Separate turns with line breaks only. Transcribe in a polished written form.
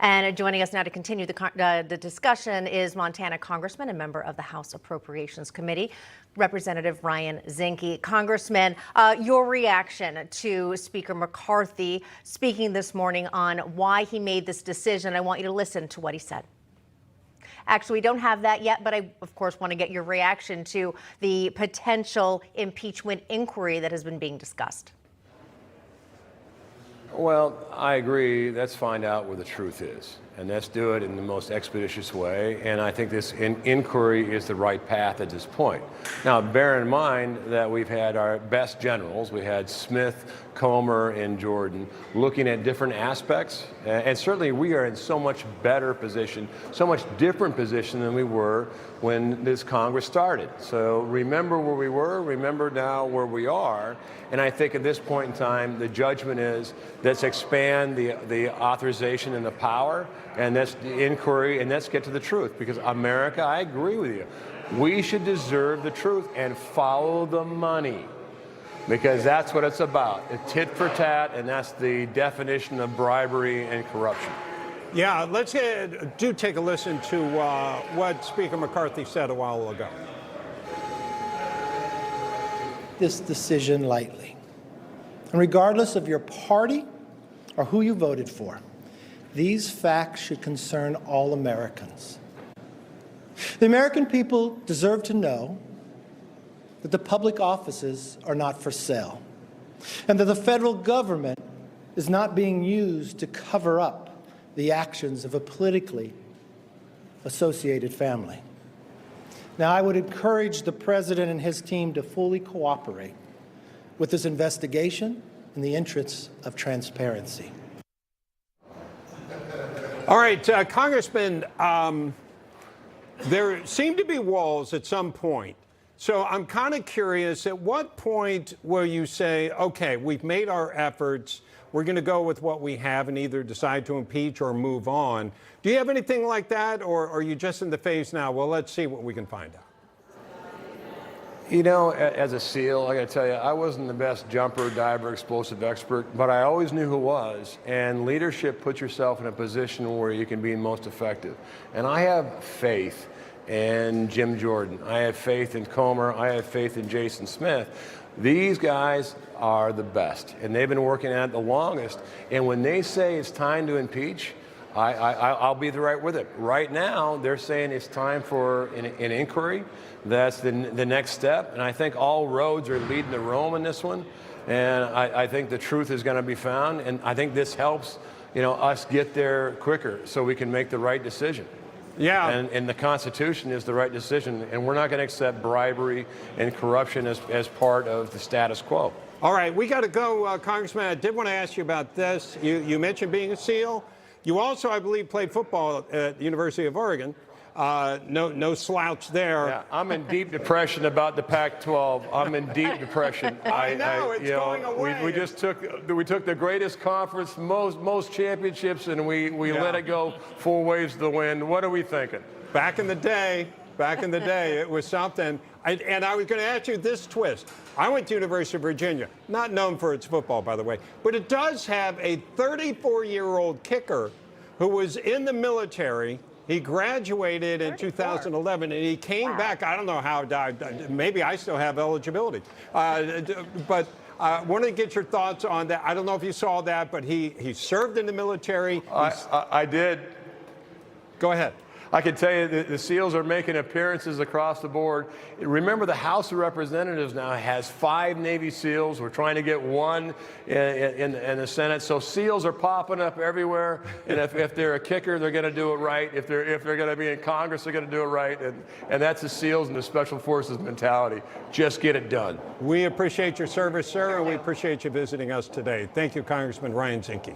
And joining us now to continue the discussion is Montana Congressman and member of the House Appropriations Committee, Representative Ryan Zinke. Congressman, your reaction to Speaker McCarthy speaking this morning on why he made this decision. I want you to listen to what he said. Actually, we don't have that yet, but I, of course, want to get your reaction to the potential impeachment inquiry that has been being discussed.
Well, I agree. Let's find out where the truth is, and let's do it in the most expeditious way. And I think this inquiry is the right path at this point. Now, bear in mind that we've had our best generals. We had Smith, Comer, and Jordan looking at different aspects. And certainly we are in so much better position, so much different position than we were when this Congress started. So remember where we were, remember now where we are. And I think at this point in time, the judgment is let's expand the authorization and the power, and that's the inquiry, and let's get to the truth. Because America, I agree with you, we should deserve the truth and follow the money. Because that's what it's about. It's tit for tat, and that's the definition of bribery and corruption.
Yeah, let's do take a listen to what Speaker McCarthy said a while ago.
This decision lightly. And regardless of your party or who you voted for, these facts should concern all Americans. The American people deserve to know that the public offices are not for sale, and that the federal government is not being used to cover up the actions of a politically associated family. Now, I would encourage the President and his team to fully cooperate with this investigation in the interests of transparency.
All right, Congressman, there seem to be walls at some point. So I'm kind of curious, at what point will you say, okay, we've made our efforts, we're going to go with what we have and either decide to impeach or move on? Do you have anything like that, or are you just in the phase now, well, let's see what we can find out?
You know, as a SEAL, I got to tell you, I wasn't the best jumper, diver, explosive expert, but I always knew who was. And leadership puts yourself in a position where you can be most effective. And I have faith in Jim Jordan. I have faith in Comer. I have faith in Jason Smith. These guys are the best, and they've been working at it the longest. And when they say it's time to impeach, I'll be right with it. Right now, they're saying it's time for an inquiry. That's the next step. And I think all roads are leading to Rome in this one. And I think the truth is going to be found. And I think this helps, us get there quicker so we can make the right decision.
Yeah.
And the Constitution is the right decision. And we're not going to accept bribery and corruption as part of the status quo.
All right, we got to go, Congressman. I did want to ask you about this. You mentioned being a SEAL. You also, I believe, played football at the University of Oregon. No slouch there.
Yeah, I'm in deep depression about the Pac-12. I'm in deep depression.
I know, it's going away.
We took the greatest conference, most championships, and we let it go 4 waves to the wind. What are we thinking?
Back in the day, it was something. And I was going to ask you this twist. I went to University of Virginia, not known for its football, by the way, but it does have a 34-year-old kicker who was in the military. He graduated in 2011, and he came back. I don't know how. Maybe I still have eligibility. But I want to get your thoughts on that. I don't know if you saw that, but he served in the military.
I did.
Go ahead.
I can tell you that the SEALs are making appearances across the board. Remember, the House of Representatives now has 5 Navy SEALs. We're trying to get 1 in the Senate. So SEALs are popping up everywhere. And if they're a kicker, they're going to do it right. If they're going to be in Congress, they're going to do it right. And that's the SEALs and the Special Forces mentality. Just get it done.
We appreciate your service, sir, and we appreciate you visiting us today. Thank you, Congressman Ryan Zinke.